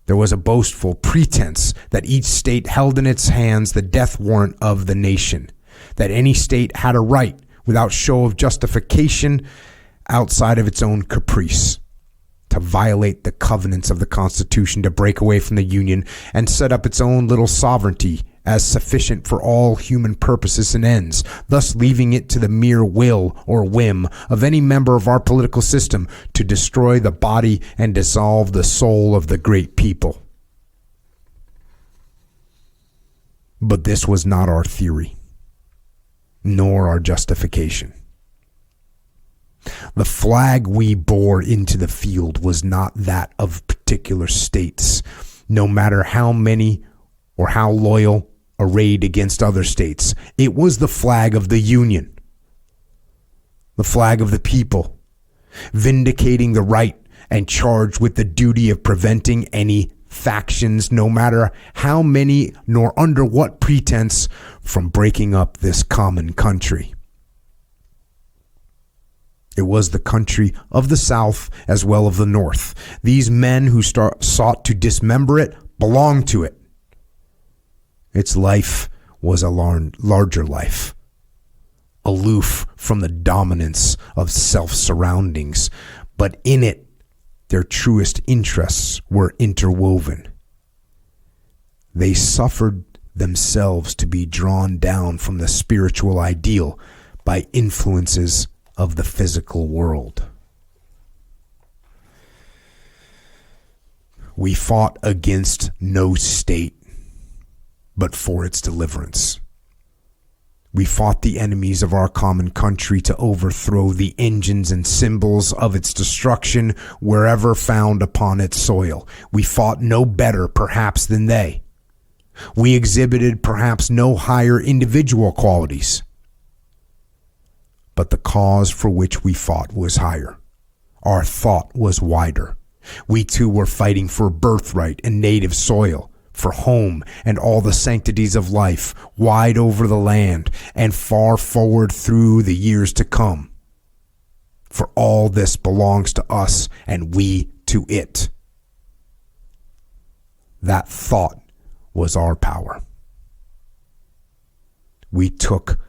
There was a boastful pretense that each state held in its hands the death warrant of the nation, that any state had a right, without show of justification outside of its own caprice, to violate the covenants of the Constitution, to break away from the Union, and set up its own little sovereignty as sufficient for all human purposes and ends, thus leaving it to the mere will or whim of any member of our political system to destroy the body and dissolve the soul of the great people. But this was not our theory, nor our justification. The flag we bore into the field was not that of particular states, no matter how many or how loyal arrayed against other states. It was the flag of the Union, the flag of the people, vindicating the right and charged with the duty of preventing any factions, no matter how many nor under what pretense, from breaking up this common country. It was the country of the South as well of the North. These men who sought to dismember it belonged to it. Its life was a larger life, aloof from the dominance of self-surroundings, but in it their truest interests were interwoven. They suffered themselves to be drawn down from the spiritual ideal by influences of the physical world. We fought against no state, but for its deliverance. We fought the enemies of our common country to overthrow the engines and symbols of its destruction wherever found upon its soil. We fought no better, perhaps, than they. We exhibited perhaps no higher individual qualities. But the cause for which we fought was higher. Our thought was wider. We too were fighting for birthright and native soil, for home and all the sanctities of life, wide over the land and far forward through the years to come. For all this belongs to us and we to it. That thought was our power. We took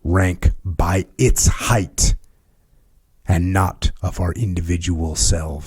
rank by its height and not of our individual selves.